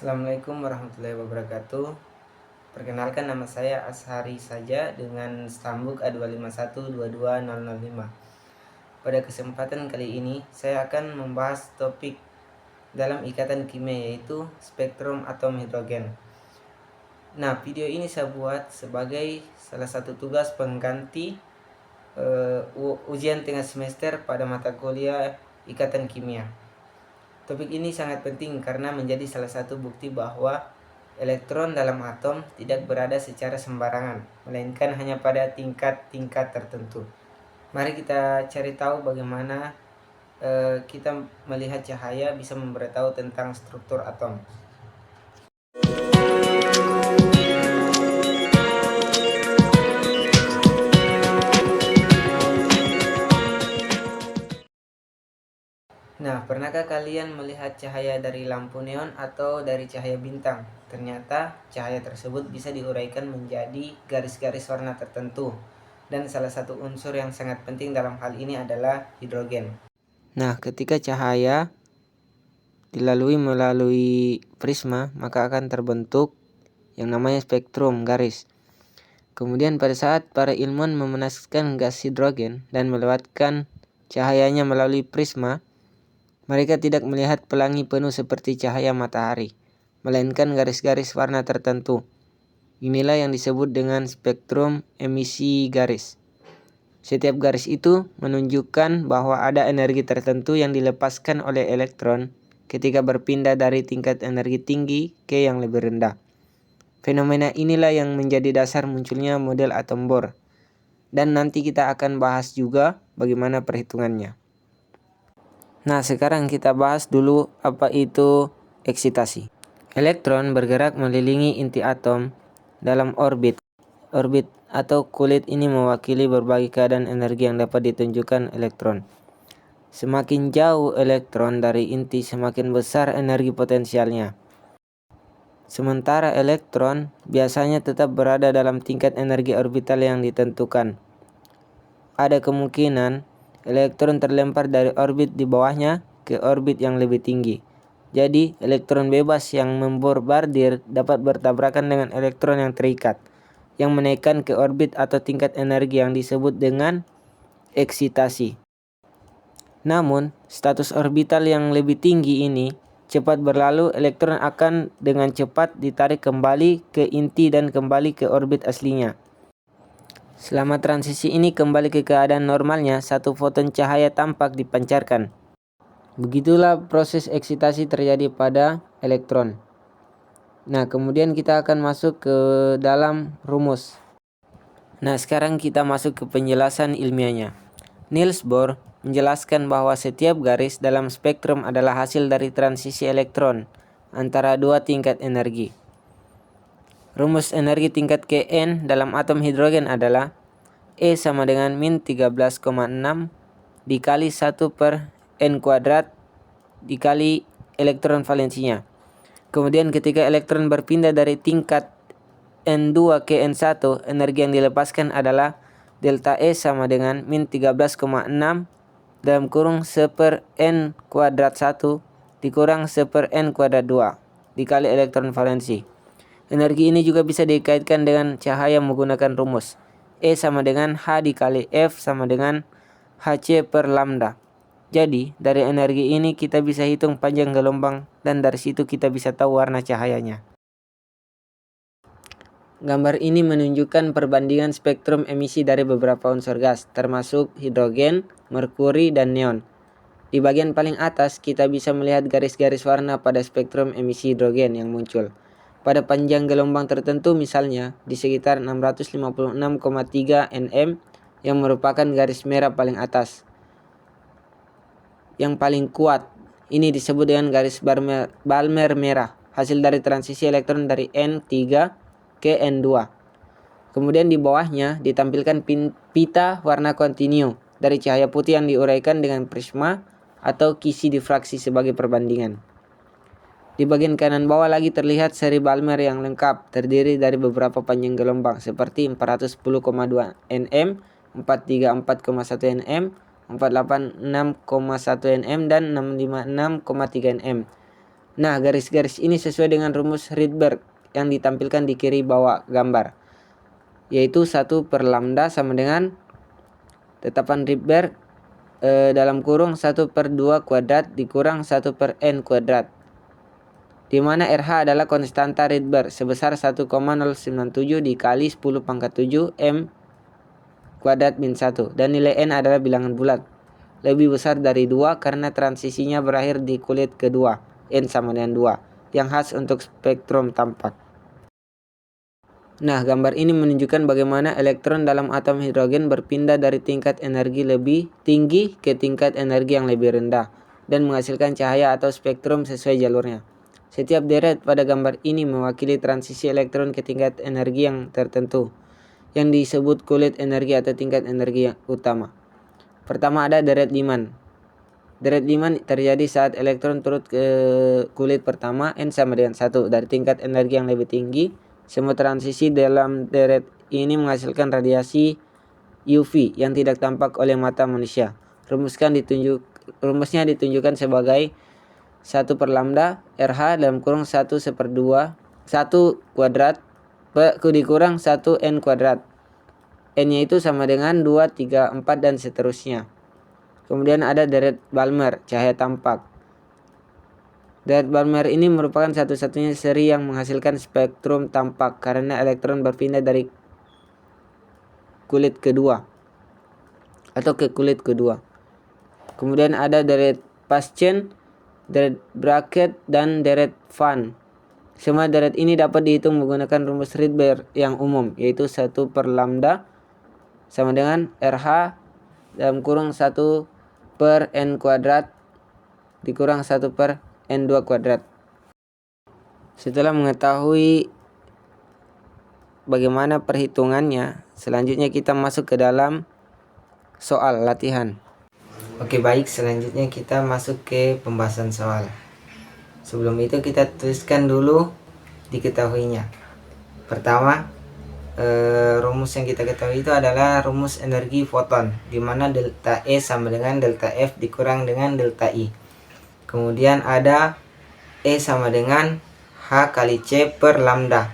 Assalamualaikum warahmatullahi wabarakatuh. Perkenalkan, nama saya Ashari saja dengan stambuk A251220005. Pada kesempatan kali ini saya akan membahas topik dalam ikatan kimia, yaitu spektrum atom hidrogen. Nah, video ini saya buat sebagai salah satu tugas pengganti ujian tengah semester pada mata kuliah ikatan kimia. Topik ini sangat penting karena menjadi salah satu bukti bahwa elektron dalam atom tidak berada secara sembarangan, melainkan hanya pada tingkat-tingkat tertentu. Mari kita cari tahu bagaimana kita melihat cahaya bisa memberitahu tentang struktur atom. Nah, pernahkah kalian melihat cahaya dari lampu neon atau dari cahaya bintang? Ternyata cahaya tersebut bisa diuraikan menjadi garis-garis warna tertentu. Dan salah satu unsur yang sangat penting dalam hal ini adalah hidrogen. Nah, ketika cahaya dilalui melalui prisma, maka akan terbentuk yang namanya spektrum garis. Kemudian pada saat para ilmuwan memanaskan gas hidrogen dan melewatkan cahayanya melalui prisma, mereka tidak melihat pelangi penuh seperti cahaya matahari, melainkan garis-garis warna tertentu. Inilah yang disebut dengan spektrum emisi garis. Setiap garis itu menunjukkan bahwa ada energi tertentu yang dilepaskan oleh elektron ketika berpindah dari tingkat energi tinggi ke yang lebih rendah. Fenomena inilah yang menjadi dasar munculnya model atom Bohr. Dan nanti kita akan bahas juga bagaimana perhitungannya. Nah, sekarang kita bahas dulu apa itu eksitasi. Elektron bergerak mengelilingi inti atom dalam orbit. Orbit atau kulit ini mewakili berbagai keadaan energi yang dapat ditunjukkan elektron. Semakin jauh elektron dari inti, semakin besar energi potensialnya. Sementara elektron biasanya tetap berada dalam tingkat energi orbital yang ditentukan. Ada kemungkinan elektron terlempar dari orbit di bawahnya ke orbit yang lebih tinggi. Jadi, elektron bebas yang membombardir dapat bertabrakan dengan elektron yang terikat, yang menaikkan ke orbit atau tingkat energi yang disebut dengan eksitasi. Namun, status orbital yang lebih tinggi ini cepat berlalu, elektron akan dengan cepat ditarik kembali ke inti dan kembali ke orbit aslinya. Selama transisi ini kembali ke keadaan normalnya, satu foton cahaya tampak dipancarkan. Begitulah proses eksitasi terjadi pada elektron. Nah, kemudian kita akan masuk ke dalam rumus. Nah, sekarang kita masuk ke penjelasan ilmiahnya. Niels Bohr menjelaskan bahwa setiap garis dalam spektrum adalah hasil dari transisi elektron antara dua tingkat energi. Rumus energi tingkat Kn dalam atom hidrogen adalah E sama dengan min 13,6 dikali 1 per N kuadrat dikali elektron valensinya. Kemudian ketika elektron berpindah dari tingkat N2 ke N1, energi yang dilepaskan adalah delta E sama dengan min 13,6 dalam kurung 1 per N kuadrat 1 dikurang 1 per N kuadrat 2 dikali elektron valensi. Energi ini juga bisa dikaitkan dengan cahaya menggunakan rumus E sama dengan H dikali F sama dengan Hc per lambda. Jadi, dari energi ini kita bisa hitung panjang gelombang dan dari situ kita bisa tahu warna cahayanya. Gambar ini menunjukkan perbandingan spektrum emisi dari beberapa unsur gas, termasuk hidrogen, merkuri, dan neon. Di bagian paling atas, kita bisa melihat garis-garis warna pada spektrum emisi hidrogen yang muncul pada panjang gelombang tertentu, misalnya di sekitar 656,3 nm yang merupakan garis merah paling atas. Yang paling kuat ini disebut dengan garis Balmer merah, hasil dari transisi elektron dari N3 ke N2. Kemudian di bawahnya ditampilkan pita warna kontinu dari cahaya putih yang diuraikan dengan prisma atau kisi difraksi sebagai perbandingan. Di bagian kanan bawah lagi terlihat seri Balmer yang lengkap, terdiri dari beberapa panjang gelombang seperti 410,2 nm, 434,1 nm, 486,1 nm, dan 656,3 nm. Nah, garis-garis ini sesuai dengan rumus Rydberg yang ditampilkan di kiri bawah gambar, yaitu 1 per lambda sama dengan tetapan Rydberg dalam kurung 1 per 2 kuadrat dikurang 1 per n kuadrat, di mana RH adalah konstanta Rydberg sebesar 1,097 dikali 10 pangkat 7 m kuadrat min 1, dan nilai n adalah bilangan bulat lebih besar dari 2 karena transisinya berakhir di kulit kedua, n sama dengan 2, yang khas untuk spektrum tampak. Nah, gambar ini menunjukkan bagaimana elektron dalam atom hidrogen berpindah dari tingkat energi lebih tinggi ke tingkat energi yang lebih rendah dan menghasilkan cahaya atau spektrum sesuai jalurnya. Setiap deret pada gambar ini mewakili transisi elektron ke tingkat energi yang tertentu, yang disebut kulit energi atau tingkat energi yang utama. Pertama ada deret Lyman. Deret Lyman terjadi saat elektron turut ke kulit pertama, N sama dengan 1, dari tingkat energi yang lebih tinggi. Semua transisi dalam deret ini menghasilkan radiasi UV yang tidak tampak oleh mata manusia. Rumusnya ditunjukkan sebagai 1 per lambda RH dalam kurung 1 kuadrat dikurang 1 N kuadrat. N-nya itu sama dengan 2, 3, 4 dan seterusnya. Kemudian ada deret Balmer, cahaya tampak. Deret Balmer ini merupakan satu-satunya seri yang menghasilkan spektrum tampak karena elektron berpindah dari kulit kedua atau ke kulit kedua. Kemudian ada deret Paschen, deret Bracket, dan deret Van. Semua deret ini dapat dihitung menggunakan rumus Rydberg yang umum, yaitu 1 per lambda sama dengan RH dalam kurung 1 per n kuadrat dikurang 1 per n2 kuadrat. Setelah mengetahui bagaimana perhitungannya, selanjutnya kita masuk ke dalam soal latihan. Oke, baik, selanjutnya kita masuk ke pembahasan soal. Sebelum itu kita tuliskan dulu diketahuinya. Pertama, rumus yang kita ketahui itu adalah rumus energi foton, di mana delta E sama dengan delta F dikurang dengan delta I. Kemudian ada E sama dengan H kali C per lambda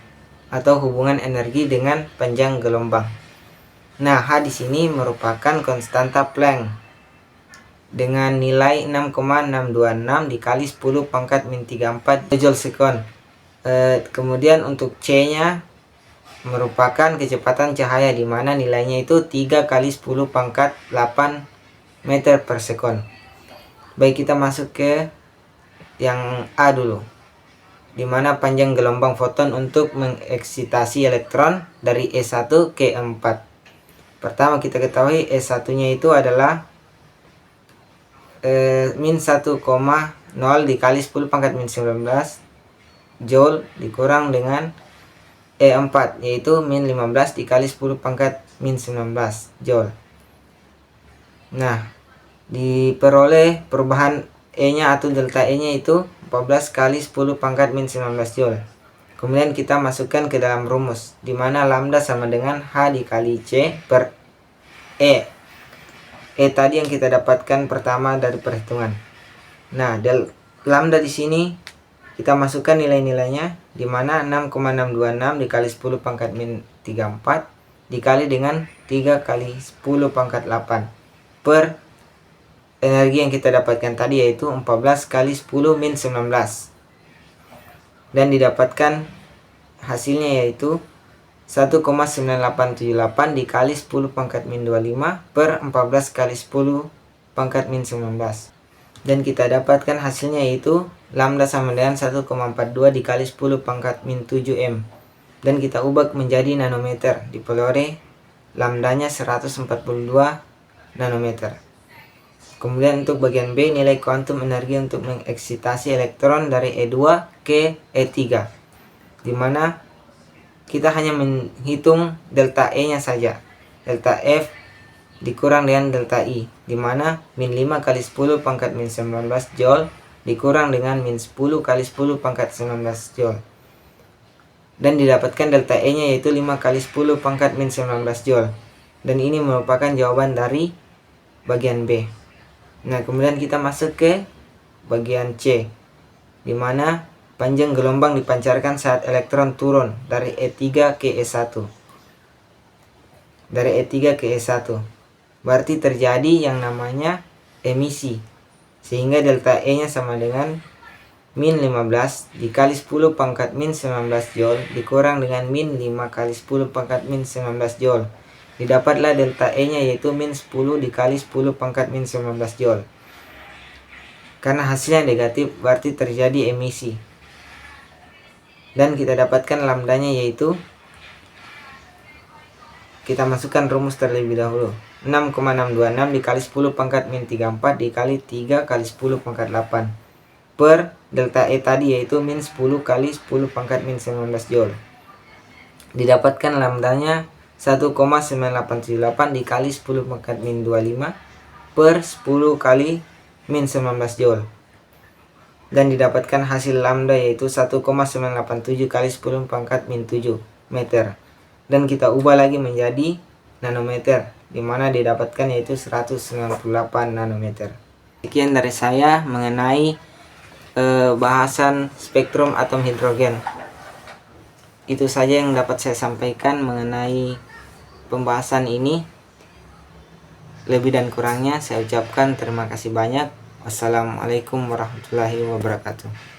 atau hubungan energi dengan panjang gelombang. Nah, H di sini merupakan konstanta Planck dengan nilai 6,626 dikali 10 pangkat min 34 joule sekon. Kemudian untuk C-nya merupakan kecepatan cahaya, di mana nilainya itu 3 kali 10 pangkat 8 meter per sekon. Baik, kita masuk ke yang A dulu, di mana panjang gelombang foton untuk mengeksitasi elektron dari E1 ke E4. Pertama kita ketahui E1-nya itu adalah min 1,0 dikali 10 pangkat min 19 joule dikurang dengan E4, yaitu min 15 dikali 10 pangkat min 19 joule. Nah, diperoleh perubahan E-nya atau delta E-nya itu 14 kali 10 pangkat min 19 joule. Kemudian kita masukkan ke dalam rumus, di mana lambda sama dengan H dikali C per E. E tadi yang kita dapatkan pertama dari perhitungan. Nah, lambda di sini kita masukkan nilai-nilainya, di mana 6,626 dikali 10 pangkat min 34 dikali dengan 3 kali 10 pangkat 8 per energi yang kita dapatkan tadi, yaitu 14 kali 10 min 19, dan didapatkan hasilnya yaitu 1,9878 dikali 10 pangkat min 25 per 14 kali 10 pangkat min 19, dan kita dapatkan hasilnya yaitu lambda sama dengan 1,42 dikali 10 pangkat min 7 m, dan kita ubah menjadi nanometer, diperoleh lambdanya 142 nanometer. Kemudian untuk bagian B, nilai kuantum energi untuk mengeksitasi elektron dari E2 ke E3, di mana kita hanya menghitung delta E-nya saja, delta F dikurang dengan delta I, di mana min 5 kali 10 pangkat min 19 joule dikurang dengan min 10 kali 10 pangkat 19 joule, dan didapatkan delta E-nya yaitu 5 kali 10 pangkat min 19 joule, dan ini merupakan jawaban dari bagian B. Nah, kemudian kita masuk ke bagian C. di mana panjang gelombang dipancarkan saat elektron turun dari E3 ke E1. Dari E3 ke E1. Berarti terjadi yang namanya emisi. Sehingga delta E-nya sama dengan min 15 dikali 10 pangkat min 19 Joule dikurang dengan min 5 kali 10 pangkat min 19 Joule. Didapatlah delta E-nya yaitu min 10 dikali 10 pangkat min 19 Joule. Karena hasilnya negatif berarti terjadi emisi. Dan kita dapatkan lambdanya yaitu, kita masukkan rumus terlebih dahulu. 6,626 dikali 10 pangkat min 34 dikali 3 kali 10 pangkat 8 per delta E tadi yaitu min 10 kali 10 pangkat min 19 Joule. Didapatkan lambdanya 1,9878 dikali 10 pangkat min 25 per 10 kali min 19 Joule. Dan didapatkan hasil lambda yaitu 1,987 kali 10 pangkat min 7 meter. Dan kita ubah lagi menjadi nanometer, dimana didapatkan yaitu 198 nanometer. Sekian dari saya mengenai bahasan spektrum atom hidrogen. Itu saja yang dapat saya sampaikan mengenai pembahasan ini. Lebih dan kurangnya saya ucapkan terima kasih banyak. Wassalamualaikum warahmatullahi wabarakatuh.